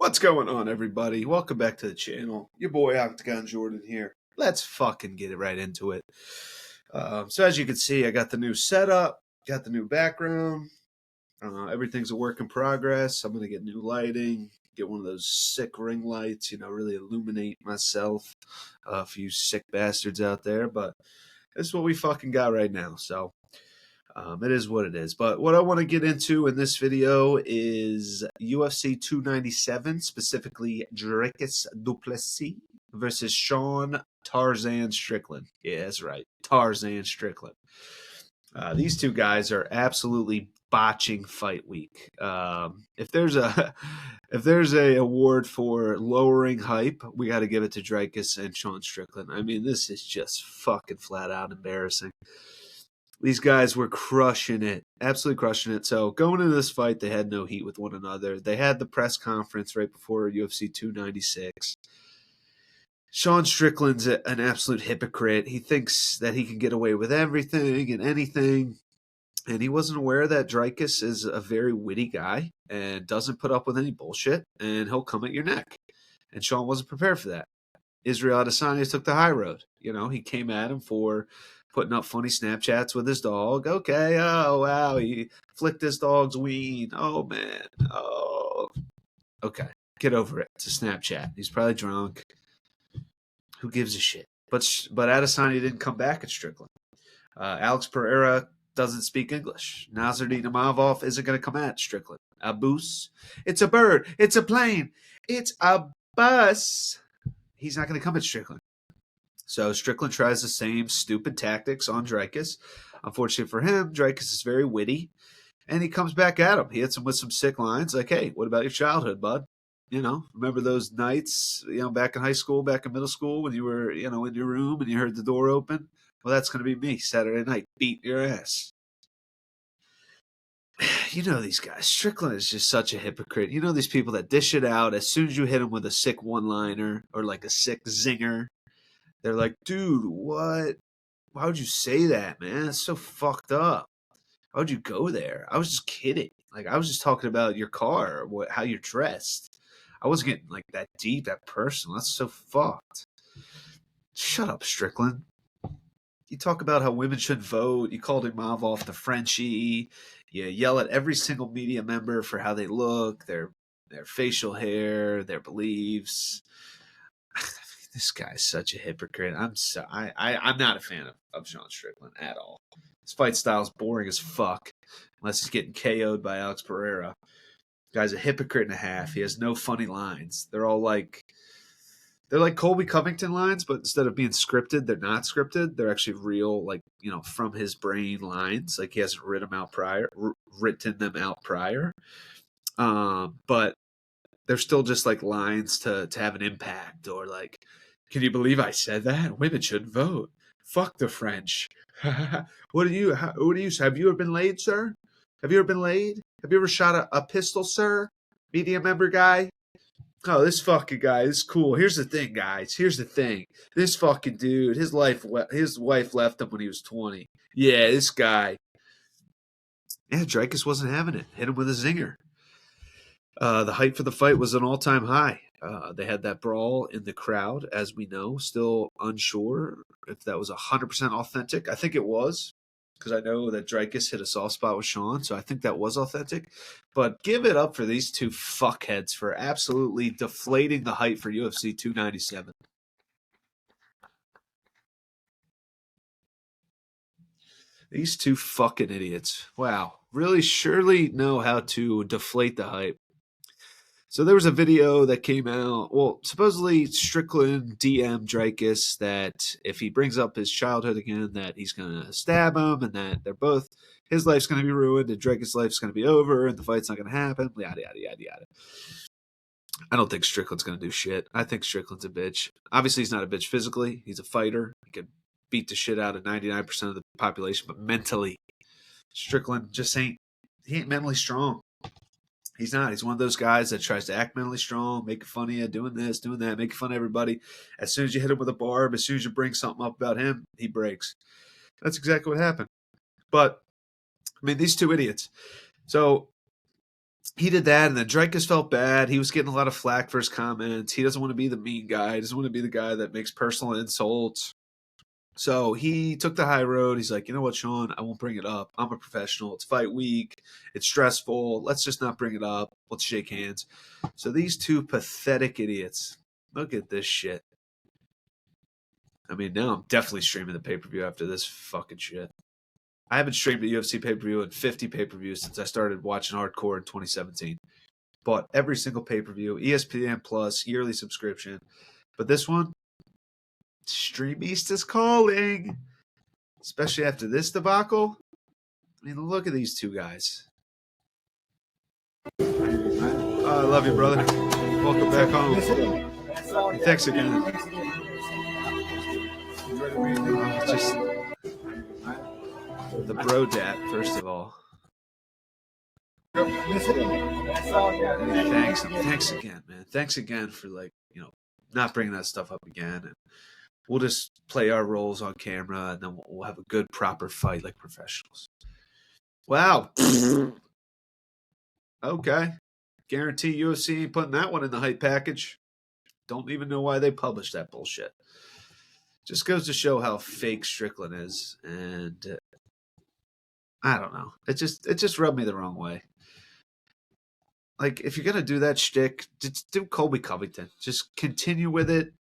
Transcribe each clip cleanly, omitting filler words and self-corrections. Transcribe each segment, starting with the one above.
What's going on, everybody? Welcome back to the channel. Your boy Octagon Jordan here. Let's fucking get it right into it. So as you can see, I got the new setup, got the new background. Everything's a work in progress. I'm going to get new lighting, get one of those sick ring lights, really illuminate myself for you sick bastards out there. But this is what we fucking got right now. So it is what it is. But what I want to get into in this video is UFC 297, specifically Dricus du Plessis versus Sean Tarzan Strickland. Yeah, that's right. Tarzan Strickland. These two guys are absolutely botching fight week. If there's a award for lowering hype, we got to give it to Dricus and Sean Strickland. I mean, this is just fucking flat out embarrassing. These guys were crushing it, absolutely crushing it. So going into this fight, they had no heat with one another. They had the press conference right before UFC 296. Sean Strickland's an absolute hypocrite. He thinks that he can get away with everything and anything. And he wasn't aware that Dricus is a very witty guy and doesn't put up with any bullshit, and he'll come at your neck. And Sean wasn't prepared for that. Israel Adesanya took the high road. He came at him for putting up funny Snapchats with his dog. Okay, oh, wow, he flicked his dog's ween. Oh, man. Oh. Okay, get over it. It's a Snapchat. He's probably drunk. Who gives a shit? But Adesanya didn't come back at Strickland. Alex Pereira doesn't speak English. Nasruddin Imavov isn't going to come at Strickland. Abus. It's a bird. It's a plane. It's a bus. He's not going to come at Strickland. So Strickland tries the same stupid tactics on Dricus. Unfortunately for him, Dricus is very witty, and he comes back at him. He hits him with some sick lines like, hey, what about your childhood, bud? Remember those nights, back in high school, back in middle school when you were, in your room and you heard the door open? Well, that's going to be me Saturday night, beating your ass. These guys. Strickland is just such a hypocrite. These people that dish it out as soon as you hit them with a sick one-liner or like a sick zinger. They're like, dude, what? Why would you say that, man? That's so fucked up. Why would you go there? I was just kidding. Like, I was just talking about your car, how you're dressed. I wasn't getting, like, that deep, that personal. That's so fucked. Shut up, Strickland. You talk about how women should vote. You called Imavov the Frenchie. You yell at every single media member for how they look, their facial hair, their beliefs. This guy's such a hypocrite. I'm not a fan of Sean Strickland at all. His fight style is boring as fuck, unless he's getting KO'd by Alex Pereira. Guy's a hypocrite and a half. He has no funny lines. They're like Colby Covington lines, but instead of being scripted, they're not scripted. They're actually real, from his brain lines. Like, he hasn't written them out prior. But they're still just like lines to have an impact, or like, can you believe I said that? Women should vote. Fuck the French. What do you have you ever been laid, sir? Have you ever been laid? Have you ever shot a pistol, sir? Media member guy? Oh, this fucking guy is cool. Here's the thing, guys. Here's the thing. This fucking dude, his wife left him when he was 20. Yeah, this guy. Yeah, Dricus wasn't having it. Hit him with a zinger. The hype for the fight was an all-time high. They had that brawl in the crowd, as we know. Still unsure if that was 100% authentic. I think it was, because I know that Dricus hit a soft spot with Sean, so I think that was authentic. But give it up for these two fuckheads for absolutely deflating the hype for UFC 297. These two fucking idiots. Wow. Really surely know how to deflate the hype. So there was a video that came out. Well, supposedly Strickland DM'd Dricus that if he brings up his childhood again, that he's going to stab him, and that his life's going to be ruined, and Dricus' life's going to be over, and the fight's not going to happen, yada, yada, yada, yada. I don't think Strickland's going to do shit. I think Strickland's a bitch. Obviously, he's not a bitch physically. He's a fighter. He could beat the shit out of 99% of the population, but mentally, Strickland he ain't mentally strong. He's not. He's one of those guys that tries to act mentally strong, make fun of you, doing this, doing that, making fun of everybody. As soon as you hit him with a barb, as soon as you bring something up about him, he breaks. That's exactly what happened. But, I mean, these two idiots. So, he did that, and then Dricus felt bad. He was getting a lot of flack for his comments. He doesn't want to be the mean guy. He doesn't want to be the guy that makes personal insults. So he took the high road. He's like, you know what, Sean? I won't bring it up. I'm a professional. It's fight week. It's stressful. Let's just not bring it up. Let's shake hands. So these two pathetic idiots, look at this shit. I mean, now I'm definitely streaming the pay-per-view after this fucking shit. I haven't streamed a UFC pay-per-view in 50 pay-per-views since I started watching hardcore in 2017. Bought every single pay-per-view, ESPN Plus, yearly subscription. But this one, Stream East is calling. Especially after this debacle. I mean, look at these two guys. I love you, brother. Welcome back home. Hey, thanks again. Just the bro dat, first of all. Thanks again, man. Thanks again for not bringing that stuff up again. And we'll just play our roles on camera, and then we'll have a good, proper fight like professionals. Wow. Okay. Guarantee UFC ain't putting that one in the hype package. Don't even know why they published that bullshit. Just goes to show how fake Strickland is, and I don't know. It just rubbed me the wrong way. Like, if you're gonna do that shtick, just do Colby Covington. Just continue with it.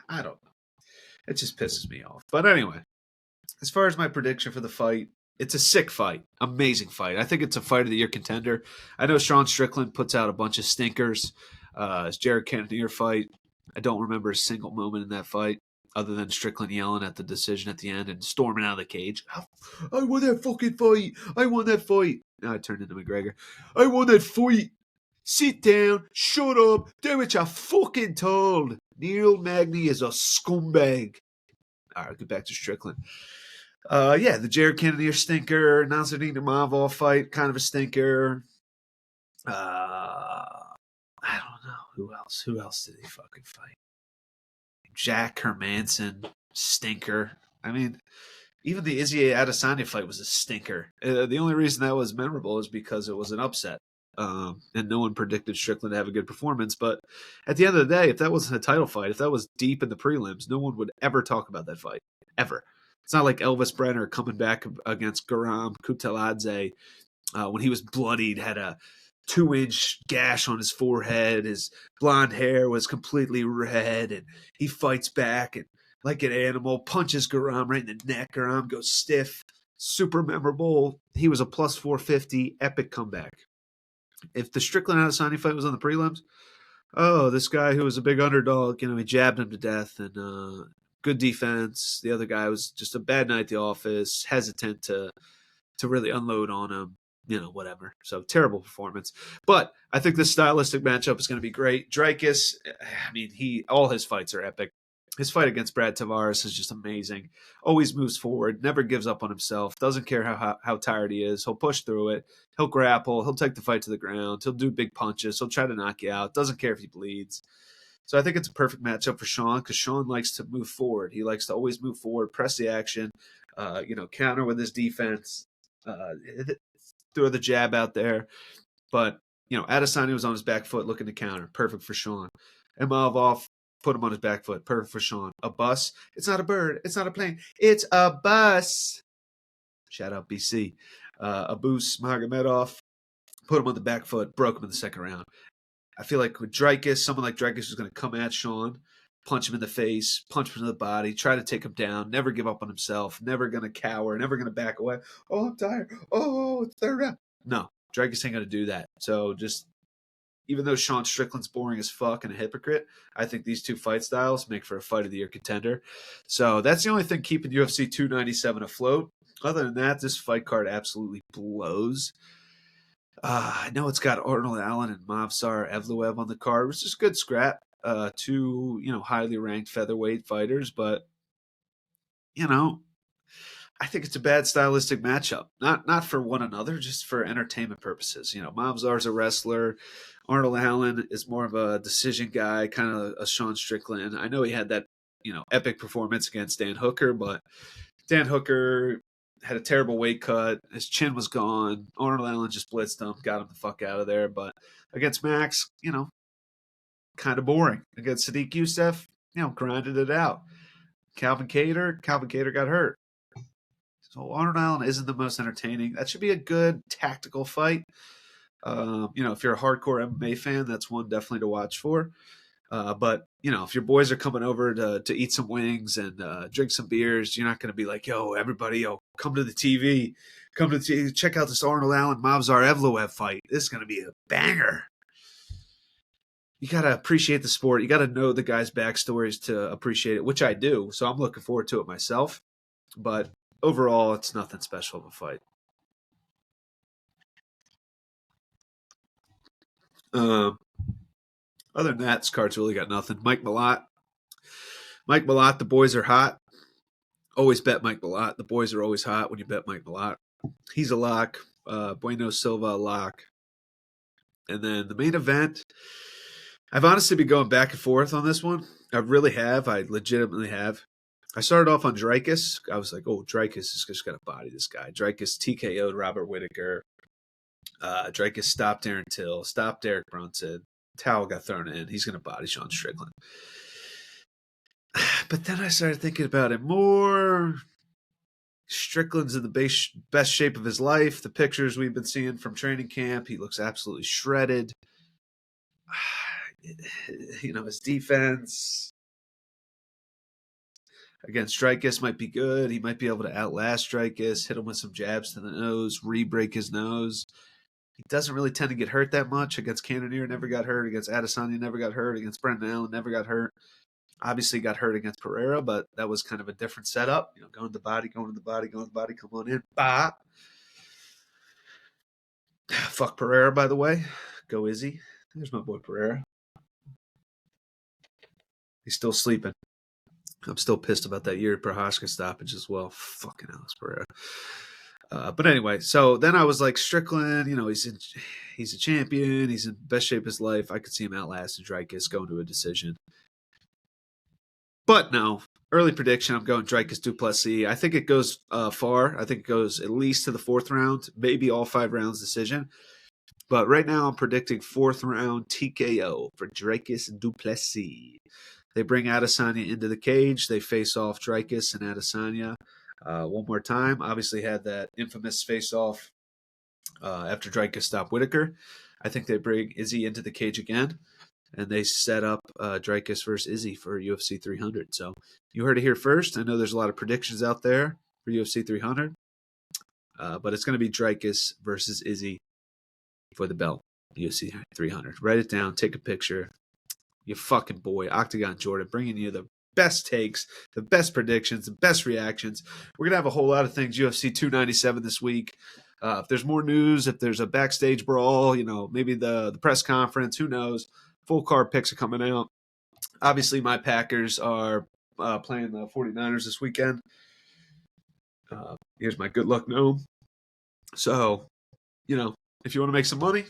I don't know. It just pisses me off. But anyway, as far as my prediction for the fight, it's a sick fight. Amazing fight. I think it's a fight of the year contender. I know Sean Strickland puts out a bunch of stinkers. His Jared Cannonier fight, I don't remember a single moment in that fight other than Strickland yelling at the decision at the end and storming out of the cage. I won that fucking fight. I won that fight. Now I turned into McGregor. I won that fight. Sit down. Shut up. Do what you're fucking told. Neil Magny is a scumbag. All right, get back to Strickland. The Jared Cannonier stinker, Nasruddin Imavov fight, kind of a stinker. I don't know. Who else? Who else did he fucking fight? Jack Hermanson, stinker. I mean, even the Izzy Adesanya fight was a stinker. The only reason that was memorable is because it was an upset. And no one predicted Strickland to have a good performance. But at the end of the day, if that wasn't a title fight, if that was deep in the prelims, no one would ever talk about that fight. Ever. It's not like Elvis Brenner coming back against Garam Kutaladze when he was bloodied, had a 2-inch gash on his forehead. His blonde hair was completely red, and he fights back and like an animal, punches Garam right in the neck. Garam goes stiff. Super memorable. He was a plus 450, epic comeback. If the Strickland Adesanya fight was on the prelims, this guy who was a big underdog, he jabbed him to death, and good defense. The other guy was just a bad night at the office, hesitant to really unload on him, whatever. So terrible performance. But I think this stylistic matchup is going to be great. Dricus, I mean, all his fights are epic. His fight against Brad Tavares is just amazing. Always moves forward, never gives up on himself, doesn't care how tired he is. He'll push through it. He'll grapple. He'll take the fight to the ground. He'll do big punches. He'll try to knock you out. Doesn't care if he bleeds. So I think it's a perfect matchup for Sean because Sean likes to move forward. He likes to always move forward, press the action, counter with his defense, throw the jab out there. But, Adesanya was on his back foot looking to counter. Perfect for Sean. Imavov, put him on his back foot. Perfect for Sean. A bus. It's not a bird. It's not a plane. It's a bus. Shout out BC. Abus Magomedov, put him on the back foot, broke him in the second round. I feel like with Dricus, someone like Dricus is going to come at Sean, punch him in the face, punch him in the body, try to take him down, never give up on himself, never going to cower, never going to back away. Oh, I'm tired. Oh, it's third round. No, Dricus ain't going to do that. So just, even though Sean Strickland's boring as fuck and a hypocrite, I think these two fight styles make for a fight of the year contender. So that's the only thing keeping UFC 297 afloat. Other than that, this fight card absolutely blows. I know it's got Arnold Allen and Movsar Evloev on the card, which is good scrap. Two, highly ranked featherweight fighters, but I think it's a bad stylistic matchup. Not for one another, just for entertainment purposes. Movsar's a wrestler. Arnold Allen is more of a decision guy, kind of a Sean Strickland. I know he had that, epic performance against Dan Hooker, but Dan Hooker had a terrible weight cut. His chin was gone. Arnold Allen just blitzed him, got him the fuck out of there. But against Max, kind of boring. Against Sadiq Youssef, grinded it out. Calvin Kattar got hurt. So Arnold Allen isn't the most entertaining. That should be a good tactical fight. If you're a hardcore MMA fan, that's one definitely to watch for. But if your boys are coming over to eat some wings and drink some beers, you're not going to be like, yo, everybody, come to the TV, check out this Arnold Allen Movsar Evloev fight. This is going to be a banger. You got to appreciate the sport. You got to know the guys' backstories to appreciate it, which I do. So I'm looking forward to it myself. But overall, it's nothing special of a fight. Other than that, this card's really got nothing. Mike Malott, the boys are hot. Always bet Mike Malott. The boys are always hot when you bet Mike Malott. He's a lock. Bueno Silva, a lock. And then the main event, I've honestly been going back and forth on this one. I really have. I legitimately have. I started off on Dricus. I was like, Dricus is just going to body this guy. Dricus TKO'd Robert Whittaker. Dricus stopped Aaron Till, stopped Derek Brunson. Towel got thrown in. He's going to body Sean Strickland. But then I started thinking about it more. Strickland's in the best shape of his life. The pictures we've been seeing from training camp, he looks absolutely shredded. His defense against Dricus might be good. He might be able to outlast Dricus, hit him with some jabs to the nose, re-break his nose. He doesn't really tend to get hurt that much. Against Cannonier, never got hurt. Against Adesanya, never got hurt. Against Brendan Allen, never got hurt. Obviously got hurt against Pereira, but that was kind of a different setup. Going to the body, come on in. Bah. Fuck Pereira, by the way. Go Izzy. There's my boy Pereira. He's still sleeping. I'm still pissed about that Yuri Prochazka stoppage as well. Fucking Alex Pereira. But anyway, so then I was like, Strickland, he's a champion. He's in the best shape of his life. I could see him outlasting Dricus, going to a decision. But no, early prediction, I'm going Dricus du Plessis. I think it goes far. I think it goes at least to the 4th round, maybe all 5 rounds decision. But right now I'm predicting 4th round TKO for Dricus du Plessis. They bring Adesanya into the cage. They face off Dricus and Adesanya one more time. Obviously had that infamous face-off after Dricus stopped Whittaker. I think they bring Izzy into the cage again. And they set up Dricus versus Izzy for UFC 300. So you heard it here first. I know there's a lot of predictions out there for UFC 300. But it's going to be Dricus versus Izzy for the belt, UFC 300. Write it down. Take a picture. You fucking boy, Octagon Jordan, bringing you the best takes, the best predictions, the best reactions. We're going to have a whole lot of things. UFC 297 this week. If there's more news, if there's a backstage brawl, maybe the press conference, who knows? Full card picks are coming out. Obviously, my Packers are playing the 49ers this weekend. Here's my good luck gnome. So, if you want to make some money,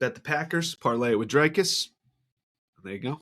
bet the Packers, parlay it with Dricus. There you go.